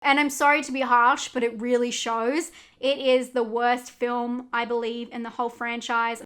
And I'm sorry to be harsh, but it really shows. It is the worst film, I believe, in the whole franchise.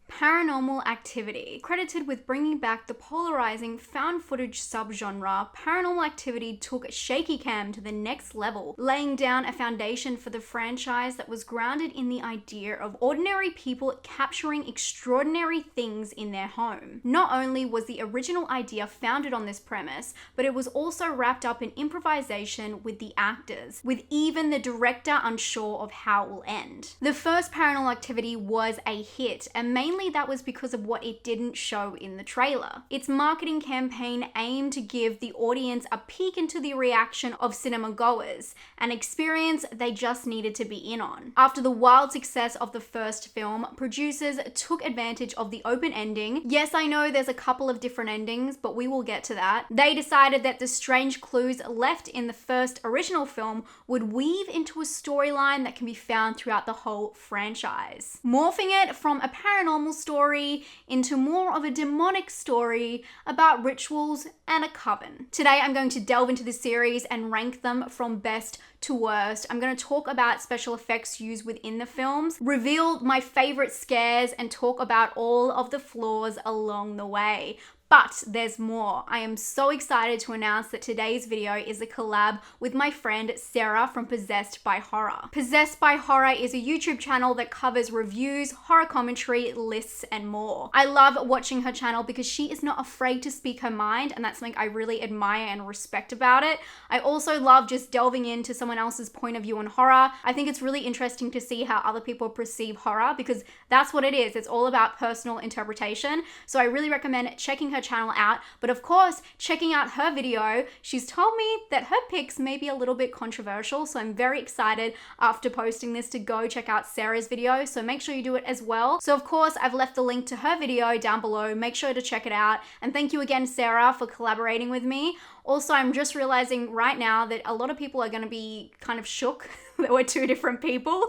Paranormal Activity. Credited with bringing back the polarizing found footage subgenre, Paranormal Activity took shaky cam to the next level, laying down a foundation for the franchise that was grounded in the idea of ordinary people capturing extraordinary things in their home. Not only was the original idea founded on this premise, but it was also wrapped up in improvisation with the actors, with even the director unsure of how it will end. The first Paranormal Activity was a hit, and mainly that was because of what it didn't show in the trailer. Its marketing campaign aimed to give the audience a peek into the reaction of cinema goers, an experience they just needed to be in on. After the wild success of the first film, producers took advantage of the open ending. Yes, I know there's a couple of different endings, but we will get to that. They decided that the strange clues left in the first original film would weave into a storyline that can be found throughout the whole franchise, morphing it from a paranormal story into more of a demonic story about rituals and a coven. Today I'm going to delve into this series and rank them from best to worst. I'm going to talk about special effects used within the films, reveal my favorite scares, and talk about all of the flaws along the way. But there's more. I am so excited to announce that today's video is a collab with my friend Sarah from Possessed by Horror. Possessed by Horror is a YouTube channel that covers reviews, horror commentary, lists, and more. I love watching her channel because she is not afraid to speak her mind, and that's something I really admire and respect about it. I also love just delving into someone else's point of view on horror. I think it's really interesting to see how other people perceive horror, because that's what it is. It's all about personal interpretation. So I really recommend checking her channel out, but of course checking out her video. She's told me that her picks may be a little bit controversial, so I'm very excited after posting this to go check out Sarah's video, so make sure you do it as well. So of course I've left the link to her video down below, make sure to check it out, and thank you again Sarah for collaborating with me. Also, I'm just realizing right now that a lot of people are going to be kind of shook that we're two different people.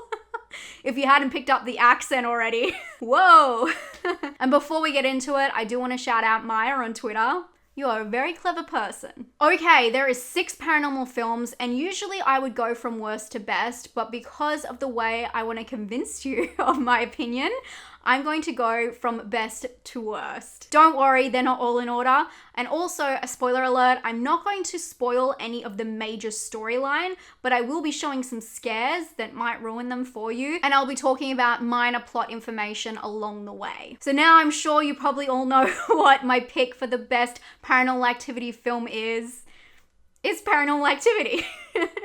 If you hadn't picked up the accent already. Whoa! And before we get into it, I do want to shout out Maya on Twitter. You are a very clever person. Okay, there is 6 paranormal films, and usually I would go from worst to best, but because of the way I want to convince you of my opinion, I'm going to go from best to worst. Don't worry, they're not all in order. And also, a spoiler alert, I'm not going to spoil any of the major storyline, but I will be showing some scares that might ruin them for you, and I'll be talking about minor plot information along the way. So now I'm sure you probably all know what my pick for the best Paranormal Activity film is. It's Paranormal Activity.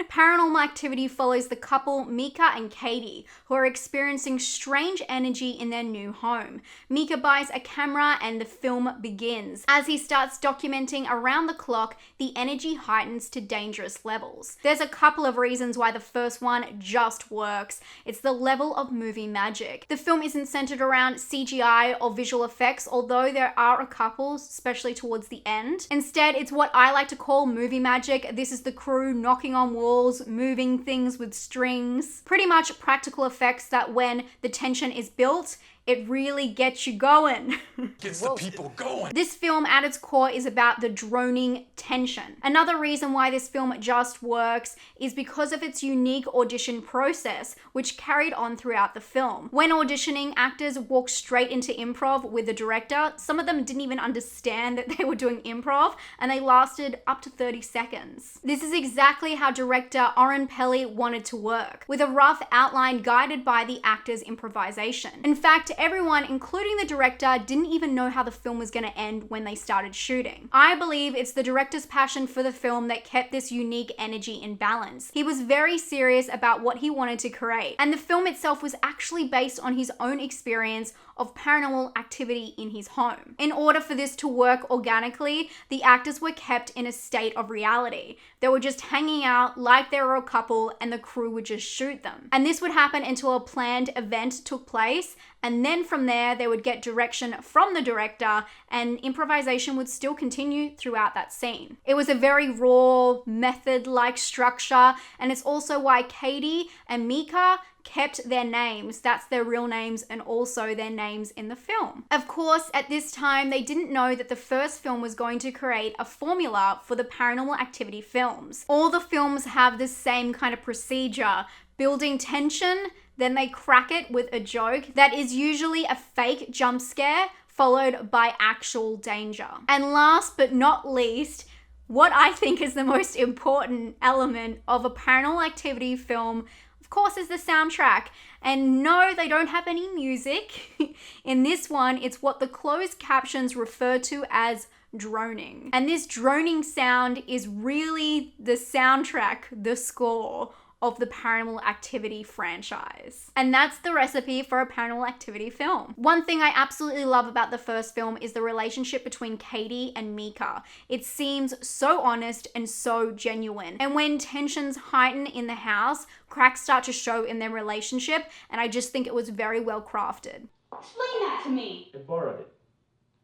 Paranormal Activity follows the couple Mika and Katie, who are experiencing strange energy in their new home. Mika buys a camera and the film begins. As he starts documenting around the clock, the energy heightens to dangerous levels. There's a couple of reasons why the first one just works. It's the level of movie magic. The film isn't centered around CGI or visual effects, although there are a couple, especially towards the end. Instead, it's what I like to call movie magic. This is the crew knocking on walls, moving things with strings. Pretty much practical effects that when the tension is built, it really gets you going. Gets the people going. This film at its core is about the droning tension. Another reason why this film just works is because of its unique audition process, which carried on throughout the film. When auditioning, actors walked straight into improv with the director. Some of them didn't even understand that they were doing improv, and they lasted up to 30 seconds. This is exactly how director Oren Peli wanted to work, with a rough outline guided by the actors' improvisation. In fact, everyone, including the director, didn't even know how the film was going to end when they started shooting. I believe it's the director's passion for the film that kept this unique energy in balance. He was very serious about what he wanted to create, and the film itself was actually based on his own experience of paranormal activity in his home. In order for this to work organically, the actors were kept in a state of reality. They were just hanging out like they were a couple, and the crew would just shoot them. And this would happen until a planned event took place, and then from there, they would get direction from the director and improvisation would still continue throughout that scene. It was a very raw, method-like structure, and it's also why Katie and Mika kept their names. That's their real names and also their names in the film. Of course, at this time, they didn't know that the first film was going to create a formula for the Paranormal Activity films. All the films have the same kind of procedure, building tension, then they crack it with a joke that is usually a fake jump scare followed by actual danger. And last but not least, what I think is the most important element of a Paranormal Activity film, of course, is the soundtrack. And no, they don't have any music. In this one, it's what the closed captions refer to as droning. And this droning sound is really the soundtrack, the score of the Paranormal Activity franchise. And that's the recipe for a Paranormal Activity film. One thing I absolutely love about the first film is the relationship between Katie and Mika. It seems so honest and so genuine. And when tensions heighten in the house, cracks start to show in their relationship, and I just think it was very well crafted. Explain that to me. I borrowed it.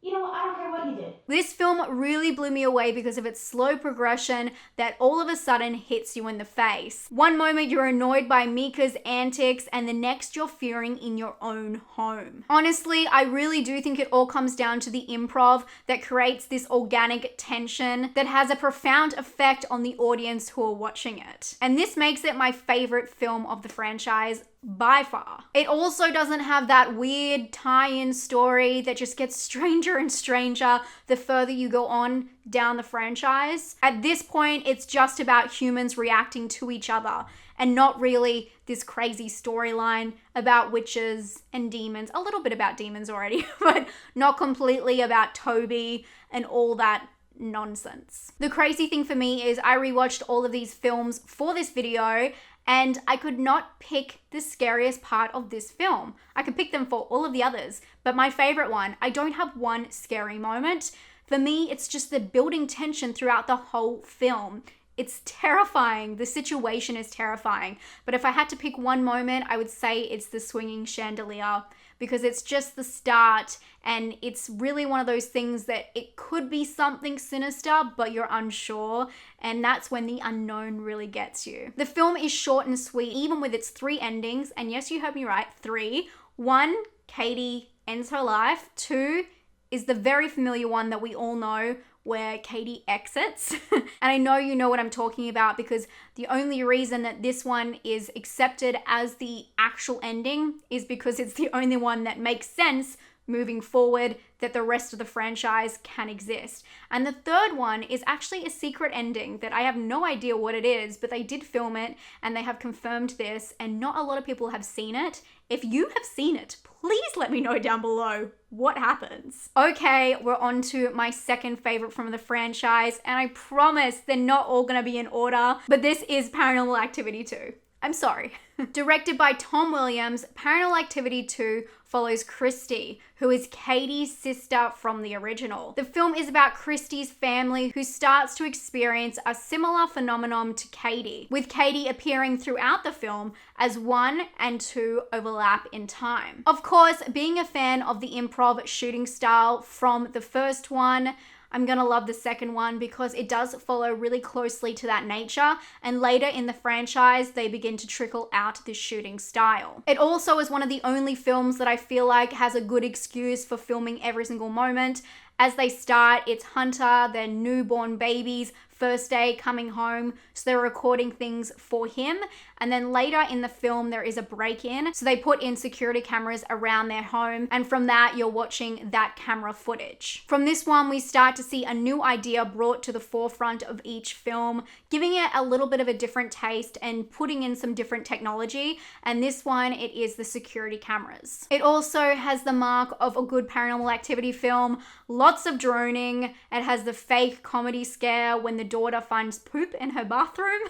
You know, I don't care what you did. This film really blew me away because of its slow progression that all of a sudden hits you in the face. One moment you're annoyed by Mika's antics and the next you're fearing in your own home. Honestly, I really do think it all comes down to the improv that creates this organic tension that has a profound effect on the audience who are watching it. And this makes it my favorite film of the franchise by far. It also doesn't have that weird tie-in story that just gets stranger and stranger the further you go on down the franchise. At this point, it's just about humans reacting to each other and not really this crazy storyline about witches and demons. A little bit about demons already, but not completely about Toby and all that nonsense. The crazy thing for me is I rewatched all of these films for this video and I could not pick the scariest part of this film. I could pick them for all of the others, but my favorite one, I don't have one scary moment. For me, it's just the building tension throughout the whole film. It's terrifying. The situation is terrifying. But if I had to pick one moment, I would say it's the swinging chandelier, because it's just the start and it's really one of those things that it could be something sinister, but you're unsure. And that's when the unknown really gets you. The film is short and sweet, even with its 3 endings. And yes, you heard me right, 3. 1, Katie ends her life. 2 is the very familiar one that we all know, where Katie exits. And I know you know what I'm talking about because the only reason that this one is accepted as the actual ending is because it's the only one that makes sense moving forward, that the rest of the franchise can exist. And the third one is actually a secret ending that I have no idea what it is, but they did film it and they have confirmed this, and not a lot of people have seen it. If you have seen it, please let me know down below what happens. Okay, we're on to my second favorite from the franchise, and I promise they're not all gonna be in order, but this is Paranormal Activity 2. I'm sorry. Directed by Tom Williams, Paranormal Activity 2 follows Christy, who is Katie's sister from the original. The film is about Christy's family who starts to experience a similar phenomenon to Katie, with Katie appearing throughout the film as 1 and 2 overlap in time. Of course, being a fan of the improv shooting style from the first one, I'm gonna love the second one because it does follow really closely to that nature, and later in the franchise they begin to trickle out this shooting style. It also is one of the only films that I feel like has a good excuse for filming every single moment. As they start, it's Hunter, their newborn baby's first day coming home, so they're recording things for him. And then later in the film, there is a break-in, so they put in security cameras around their home, and from that, you're watching that camera footage. From this one, we start to see a new idea brought to the forefront of each film, giving it a little bit of a different taste and putting in some different technology, and this one, it is the security cameras. It also has the mark of a good Paranormal Activity film, lots of droning. It has the fake comedy scare when the daughter finds poop in her bathroom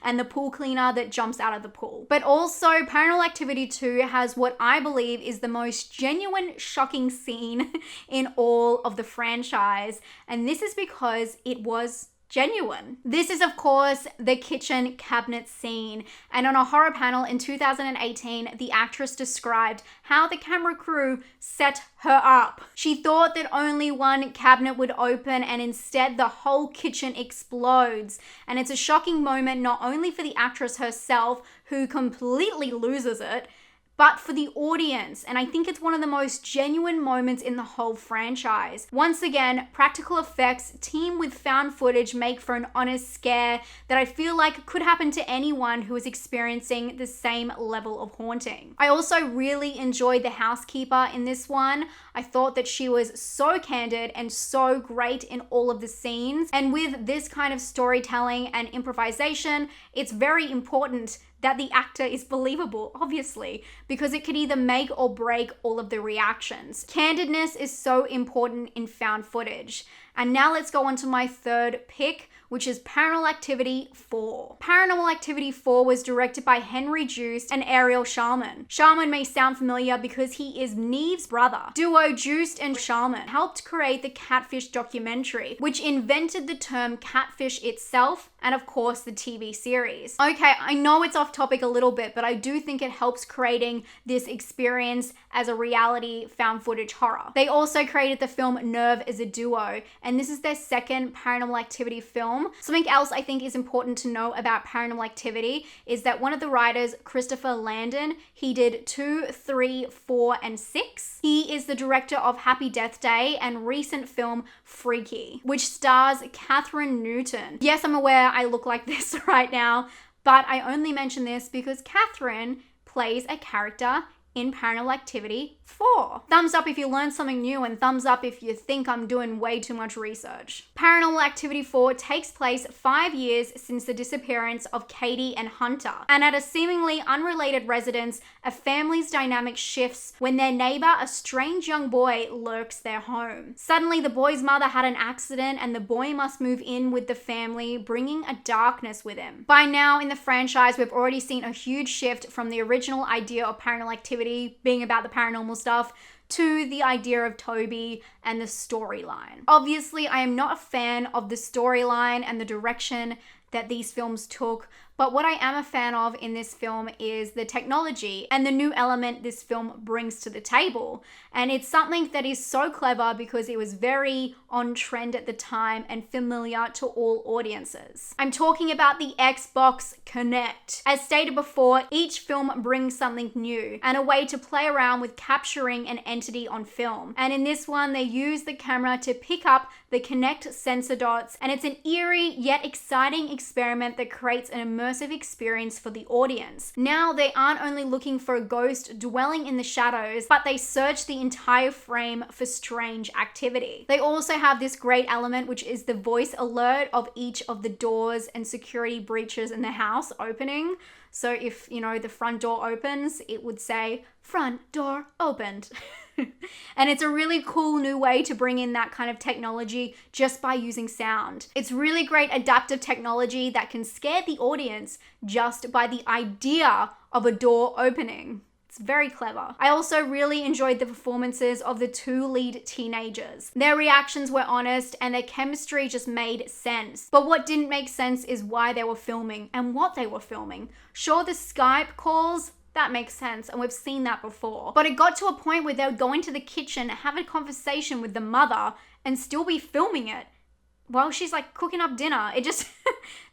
and the pool cleaner that jumps out of the pool. But also, Paranormal Activity 2 has what I believe is the most genuine shocking scene in all of the franchise, and this is because it was genuine. This is, of course, the kitchen cabinet scene. And on a horror panel in 2018, the actress described how the camera crew set her up. She thought that only one cabinet would open and instead the whole kitchen explodes. And it's a shocking moment not only for the actress herself, who completely loses it, but for the audience. And I think it's one of the most genuine moments in the whole franchise. Once again, practical effects teamed with found footage make for an honest scare that I feel like could happen to anyone who is experiencing the same level of haunting. I also really enjoyed the housekeeper in this one. I thought that she was so candid and so great in all of the scenes. And with this kind of storytelling and improvisation, it's very important that the actor is believable, obviously, because it could either make or break all of the reactions. Candidness is so important in found footage. And now let's go on to my third pick, which is Paranormal Activity 4. Paranormal Activity 4 was directed by Henry Joost and Ariel Sharman. Sharman may sound familiar because he is Neve's brother. Duo Joost and Sharman helped create the Catfish documentary, which invented the term catfish itself and of course the TV series. Okay, I know it's off topic a little bit, but I do think it helps creating this experience as a reality found footage horror. They also created the film Nerve as a duo, and this is their second Paranormal Activity film. Something else I think is important to know about Paranormal Activity is that one of the writers, Christopher Landon, he did 2, 3, 4, and 6. He is the director of Happy Death Day and recent film Freaky, which stars Catherine Newton. Yes, I'm aware I look like this right now, but I only mention this because Catherine plays a character in Paranormal Activity 4. Thumbs up if you learned something new, and thumbs up if you think I'm doing way too much research. Paranormal Activity 4 takes place 5 years since the disappearance of Katie and Hunter, and at a seemingly unrelated residence, a family's dynamic shifts when their neighbor, a strange young boy, lurks their home. Suddenly, the boy's mother had an accident and the boy must move in with the family, bringing a darkness with him. By now in the franchise, we've already seen a huge shift from the original idea of Paranormal Activity being about the paranormal stuff to the idea of Toby and the storyline. Obviously, I am not a fan of the storyline and the direction that these films took, but what I am a fan of in this film is the technology and the new element this film brings to the table. And it's something that is so clever because it was very on trend at the time and familiar to all audiences. I'm talking about the Xbox Kinect. As stated before, each film brings something new and a way to play around with capturing an entity on film. And in this one, they use the camera to pick up the Kinect sensor dots, and it's an eerie yet exciting experiment that creates an immersive experience for the audience. Now, they aren't only looking for a ghost dwelling in the shadows, but they search the entire frame for strange activity. They also have this great element, which is the voice alert of each of the doors and security breaches in the house opening. So if, the front door opens, it would say, "Front door opened." And it's a really cool new way to bring in that kind of technology just by using sound. It's really great adaptive technology that can scare the audience just by the idea of a door opening. It's very clever. I also really enjoyed the performances of the 2 lead teenagers. Their reactions were honest and their chemistry just made sense. But what didn't make sense is why they were filming and what they were filming. Sure, the Skype calls, that makes sense, and we've seen that before. But it got to a point where they would go into the kitchen, have a conversation with the mother, and still be filming it while she's cooking up dinner. It just,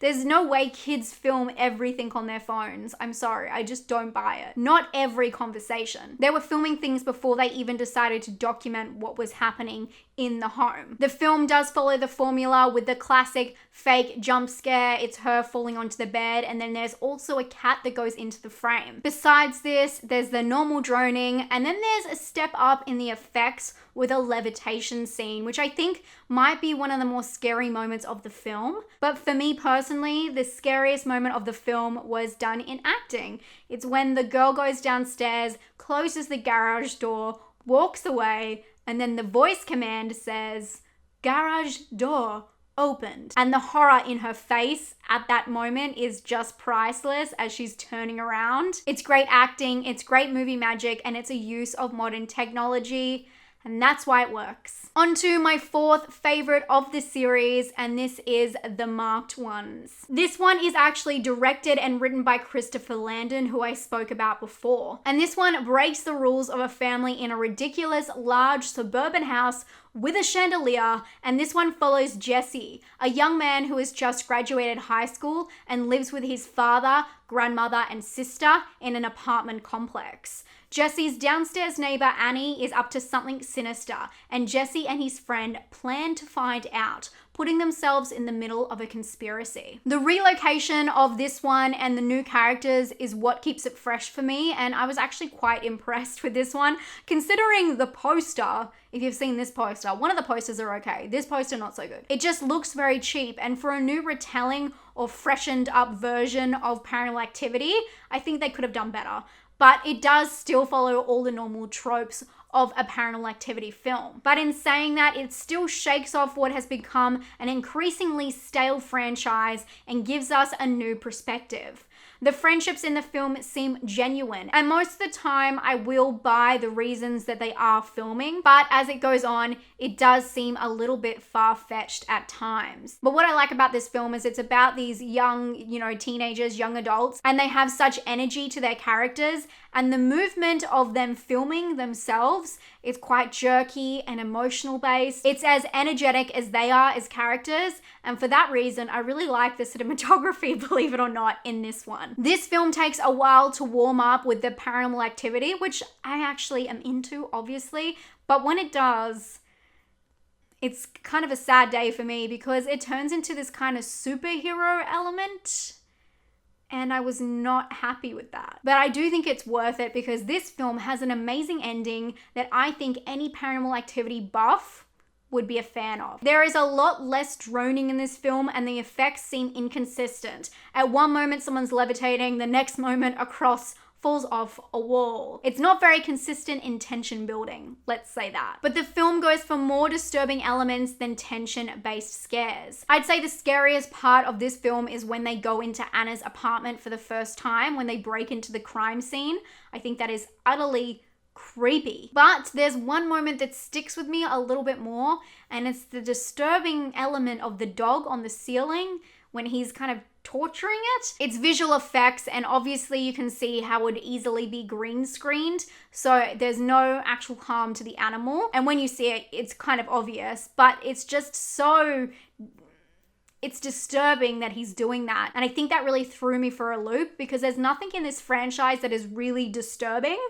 there's no way kids film everything on their phones. I'm sorry, I just don't buy it. Not every conversation. They were filming things before they even decided to document what was happening in the home. The film does follow the formula with the classic fake jump scare. It's her falling onto the bed, and then there's also a cat that goes into the frame. Besides this, there's the normal droning, and then there's a step up in the effects with a levitation scene, which I think might be one of the more scary moments of the film. But for me personally, the scariest moment of the film was done in acting. It's when the girl goes downstairs, closes the garage door, walks away, and then the voice command says, "Garage door opened." And the horror in her face at that moment is just priceless as she's turning around. It's great acting, it's great movie magic, and it's a use of modern technology. and that's why it works. On to my fourth favorite of the series, and this is The Marked Ones. This one is actually directed and written by Christopher Landon, who I spoke about before. And this one breaks the rules of a family in a ridiculous, large suburban house with a chandelier, and this one follows Jesse, a young man who has just graduated high school and lives with his father, grandmother, and sister in an apartment complex. Jesse's downstairs neighbor Annie is up to something sinister, and Jesse and his friend plan to find out, putting themselves in the middle of a conspiracy. The relocation of this one and the new characters is what keeps it fresh for me, and I was actually quite impressed with this one, considering the poster. If you've seen this poster, one of the posters are okay. This poster, not so good. It just looks very cheap, and for a new retelling or freshened up version of Paranormal Activity, I think they could have done better. But it does still follow all the normal tropes of a Paranormal Activity film. But in saying that, it still shakes off what has become an increasingly stale franchise and gives us a new perspective. The friendships in the film seem genuine, and most of the time I will buy the reasons that they are filming, but as it goes on, it does seem a little bit far-fetched at times. But what I like about this film is it's about these young, teenagers, young adults, and they have such energy to their characters, and the movement of them filming themselves is quite jerky and emotional based. It's as energetic as they are as characters, and for that reason, I really like the cinematography, believe it or not, in this one. This film takes a while to warm up with the Paranormal Activity, which I actually am into, obviously, but when it does, it's kind of a sad day for me because it turns into this kind of superhero element, and I was not happy with that. But I do think it's worth it because this film has an amazing ending that I think any Paranormal Activity buff would be a fan of. There is a lot less droning in this film, and the effects seem inconsistent. At one moment someone's levitating, the next moment a cross falls off a wall. It's not very consistent in tension building, let's say that. But the film goes for more disturbing elements than tension-based scares. I'd say the scariest part of this film is when they go into Anna's apartment for the first time, when they break into the crime scene. I think that is utterly creepy. But there's one moment that sticks with me a little bit more, and it's the disturbing element of the dog on the ceiling when he's kind of torturing it. It's visual effects, and obviously you can see how it would easily be green screened, so there's no actual harm to the animal, and when you see it, it's kind of obvious, but it's just so... it's disturbing that he's doing that. And I think that really threw me for a loop because there's nothing in this franchise that is really disturbing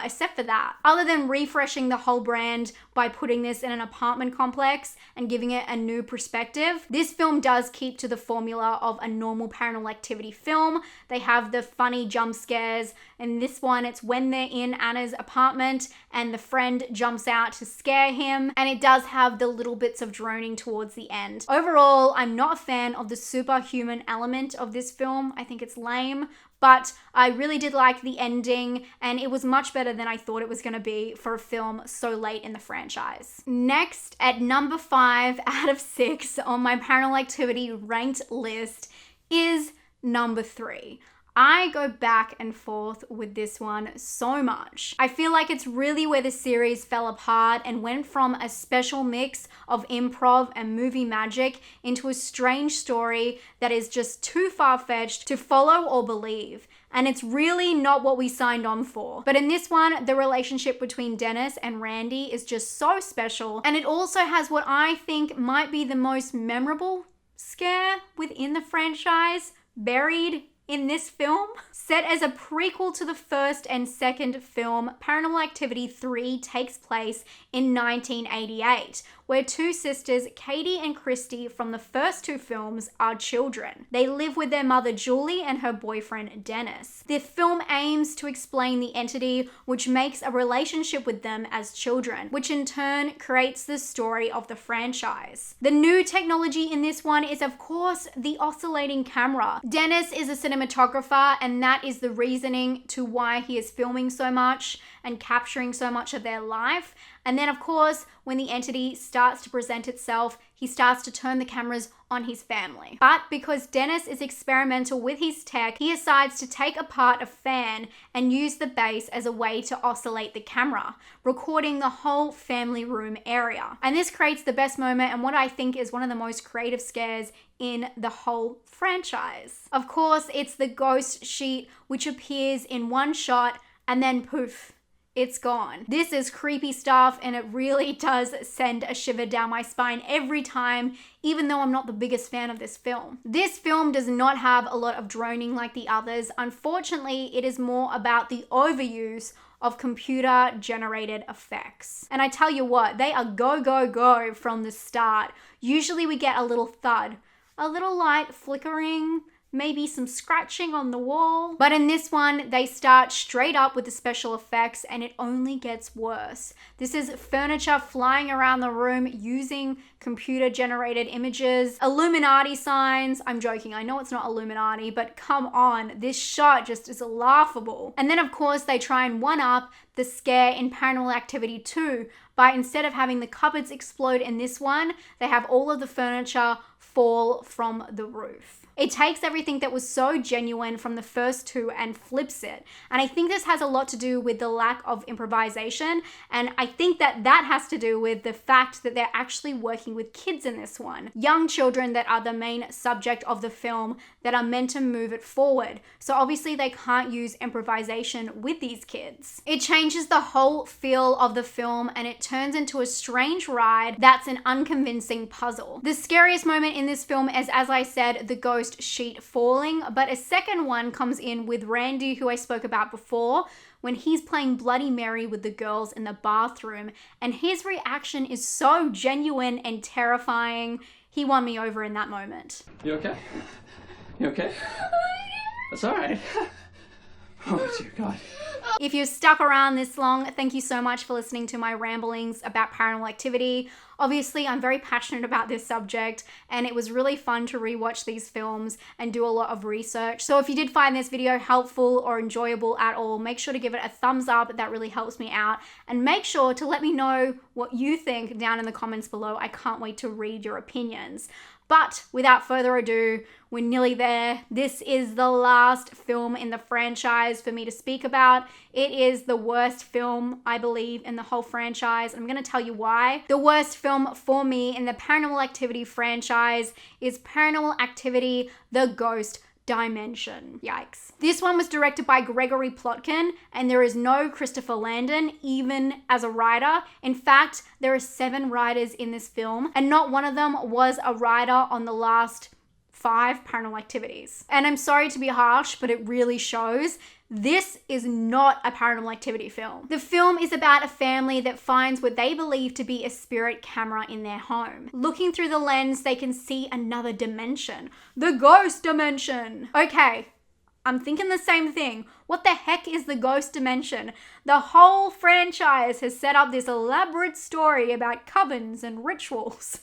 except for that. Other than refreshing the whole brand by putting this in an apartment complex and giving it a new perspective, this film does keep to the formula of a normal Paranormal Activity film. They have the funny jump scares. In this one, it's when they're in Anna's apartment and the friend jumps out to scare him, and it does have the little bits of droning towards the end. Overall, I'm not a fan of the superhuman element of this film. I think it's lame, but I really did like the ending, and it was much better than I thought it was going to be for a film so late in the franchise. Next, at number 5 out of 6 on my Paranormal Activity ranked list is number 3. I go back and forth with this one so much. I feel like it's really where the series fell apart and went from a special mix of improv and movie magic into a strange story that is just too far-fetched to follow or believe. And it's really not what we signed on for. But in this one, the relationship between Dennis and Randy is just so special. And it also has what I think might be the most memorable scare within the franchise buried in this film. Set as a prequel to the first and second film, Paranormal Activity 3 takes place in 1988, where two sisters, Katie and Christy, from the first two films are children. They live with their mother Julie and her boyfriend Dennis. The film aims to explain the entity which makes a relationship with them as children, which in turn creates the story of the franchise. The new technology in this one is, of course, the oscillating camera. Dennis is a cinematographer, and that is the reasoning to why he is filming so much and capturing so much of their life. And then, of course, when the entity starts to present itself, he starts to turn the cameras on his family. But because Dennis is experimental with his tech, he decides to take apart a fan and use the base as a way to oscillate the camera, recording the whole family room area. And this creates the best moment and what I think is one of the most creative scares in the whole franchise. Of course, it's the ghost sheet, which appears in one shot and then poof, it's gone. This is creepy stuff and it really does send a shiver down my spine every time, even though I'm not the biggest fan of this film. This film does not have a lot of droning like the others. Unfortunately, it is more about the overuse of computer generated effects. And I tell you what, they are go, go, go from the start. Usually we get a little thud, a little light flickering, maybe some scratching on the wall. But in this one, they start straight up with the special effects and it only gets worse. This is furniture flying around the room using computer generated images, Illuminati signs. I'm joking, I know it's not Illuminati, but come on, this shot just is laughable. And then of course they try and one up the scare in Paranormal Activity 2 by instead of having the cupboards explode in this one, they have all of the furniture fall from the roof. It takes everything that was so genuine from the first two and flips it. And I think this has a lot to do with the lack of improvisation. And I think that that has to do with the fact that they're actually working with kids in this one. Young children that are the main subject of the film that are meant to move it forward. So obviously they can't use improvisation with these kids. It changes the whole feel of the film and it turns into a strange ride that's an unconvincing puzzle. The scariest moment in this film is, as I said, the ghost sheet falling, but a second one comes in with Randy, who I spoke about before, when he's playing Bloody Mary with the girls in the bathroom, and his reaction is so genuine and terrifying. He won me over in that moment. You okay? You okay? That's all right. Oh dear God. If you've stuck around this long, thank you so much for listening to my ramblings about Paranormal Activity. Obviously, I'm very passionate about this subject and it was really fun to rewatch these films and do a lot of research. So if you did find this video helpful or enjoyable at all, make sure to give it a thumbs up. That really helps me out. And make sure to let me know what you think down in the comments below. I can't wait to read your opinions. But without further ado, we're nearly there. This is the last film in the franchise for me to speak about. It is the worst film, I believe, in the whole franchise. I'm going to tell you why. The worst film for me in the Paranormal Activity franchise is Paranormal Activity: The Ghost Dimension. Yikes. This one was directed by Gregory Plotkin and there is no Christopher Landon even as a writer. In fact, there are 7 writers in this film and not one of them was a writer on the last 5 Paranormal Activities. And I'm sorry to be harsh, but it really shows. This is not a Paranormal Activity film. The film is about a family that finds what they believe to be a spirit camera in their home. Looking through the lens, they can see another dimension. The ghost dimension. Okay, I'm thinking the same thing. What the heck is the ghost dimension? The whole franchise has set up this elaborate story about covens and rituals.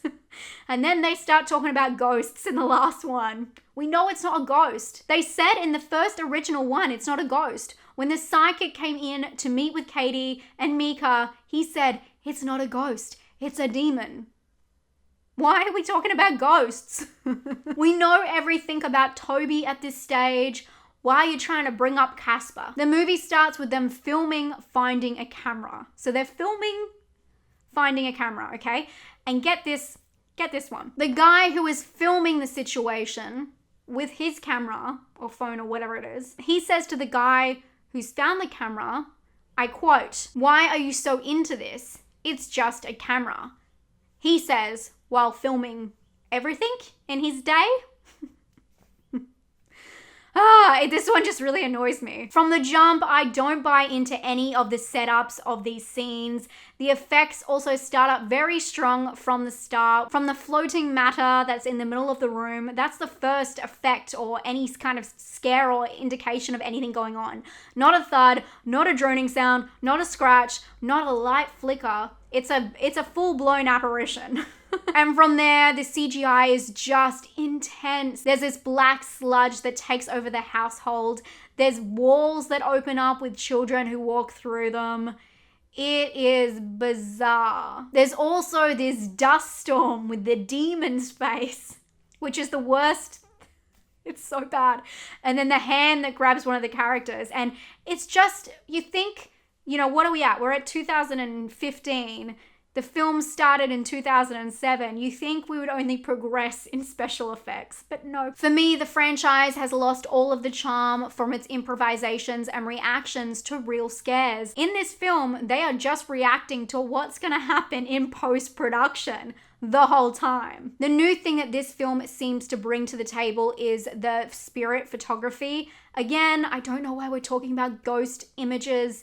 And then they start talking about ghosts in the last one. We know it's not a ghost. They said in the first original one, it's not a ghost. When the psychic came in to meet with Katie and Mika, he said, it's not a ghost, it's a demon. Why are we talking about ghosts? We know everything about Toby at this stage. Why are you trying to bring up Casper? The movie starts with them filming finding a camera. So they're filming finding a camera, okay? And get this one. The guy who is filming the situation with his camera or phone or whatever it is, he says to the guy who's found the camera, I quote, "Why are you so into this? It's just a camera." He says while filming everything in his day. This one just really annoys me. From the jump, I don't buy into any of the setups of these scenes. The effects also start up very strong from the start. From the floating matter that's in the middle of the room, that's the first effect or any kind of scare or indication of anything going on. Not a thud, not a droning sound, not a scratch, not a light flicker. It's a full-blown apparition. And from there, the CGI is just intense. There's this black sludge that takes over the household. There's walls that open up with children who walk through them. It is bizarre. There's also this dust storm with the demon's face, which is the worst. It's so bad. And then the hand that grabs one of the characters. And it's just, you think, you know, what are we at? We're at 2015. The film started in 2007. You think we would only progress in special effects, but no. For me, the franchise has lost all of the charm from its improvisations and reactions to real scares. In this film, they are just reacting to what's gonna happen in post-production the whole time. The new thing that this film seems to bring to the table is the spirit photography. Again, I don't know why we're talking about ghost images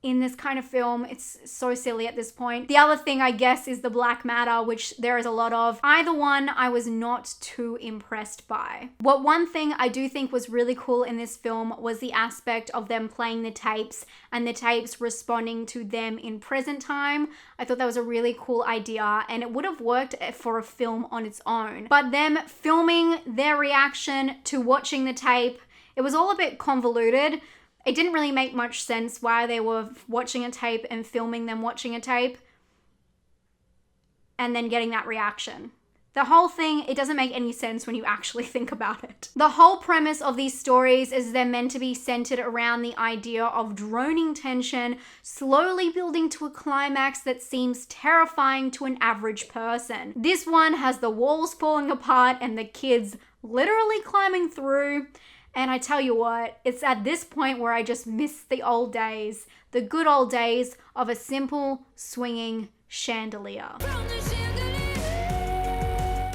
in this kind of film. It's so silly at this point. The other thing, I guess, is the black matter, which there is a lot of. Either one, I was not too impressed by. One thing I do think was really cool in this film was the aspect of them playing the tapes and the tapes responding to them in present time. I thought that was a really cool idea, and it would have worked for a film on its own. But them filming their reaction to watching the tape, it was all a bit convoluted. It didn't really make much sense why they were watching a tape and filming them watching a tape and then getting that reaction. The whole thing, it doesn't make any sense when you actually think about it. The whole premise of these stories is they're meant to be centered around the idea of droning tension, slowly building to a climax that seems terrifying to an average person. This one has the walls falling apart and the kids literally climbing through. And I tell you what, it's at this point where I just miss the old days, the good old days of a simple swinging chandelier.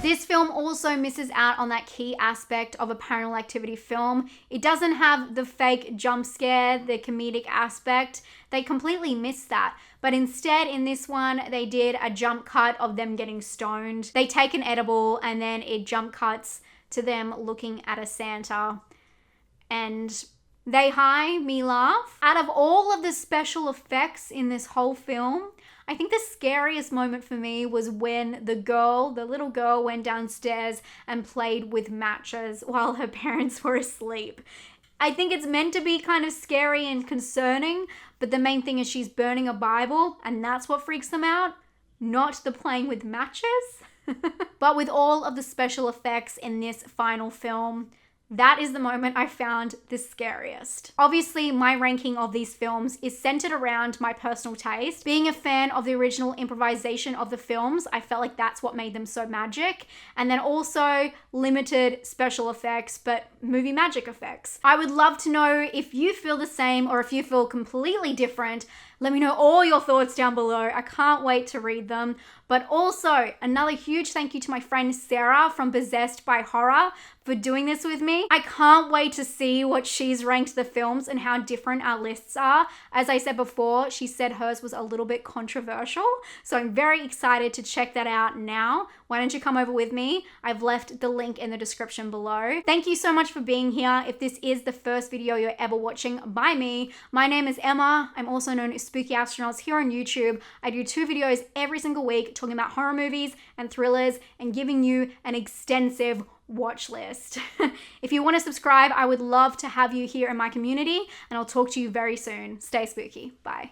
This film also misses out on that key aspect of a Paranormal Activity film. It doesn't have the fake jump scare, the comedic aspect. They completely missed that. But instead, in this one, they did a jump cut of them getting stoned. They take an edible and then it jump cuts to them looking at a Santa. And they high, me laugh. Out of all of the special effects in this whole film, I think the scariest moment for me was when the little girl went downstairs and played with matches while her parents were asleep. I think it's meant to be kind of scary and concerning, but the main thing is she's burning a Bible and that's what freaks them out, not the playing with matches. But with all of the special effects in this final film, that is the moment I found the scariest. Obviously, my ranking of these films is centered around my personal taste. Being a fan of the original improvisation of the films, I felt like that's what made them so magic. And then also limited special effects, but movie magic effects. I would love to know if you feel the same or if you feel completely different. Let me know all your thoughts down below. I can't wait to read them. But also, another huge thank you to my friend Sarah from Possessed by Horror for doing this with me. I can't wait to see what she's ranked the films and how different our lists are. As I said before, she said hers was a little bit controversial, so I'm very excited to check that out now. Why don't you come over with me? I've left the link in the description below. Thank you so much for being here. If this is the first video you're ever watching by me, my name is Emma. I'm also known as Spooky Astronauts here on YouTube. I do 2 videos every single week talking about horror movies and thrillers and giving you an extensive watch list. If you want to subscribe, I would love to have you here in my community, and I'll talk to you very soon. Stay spooky. Bye.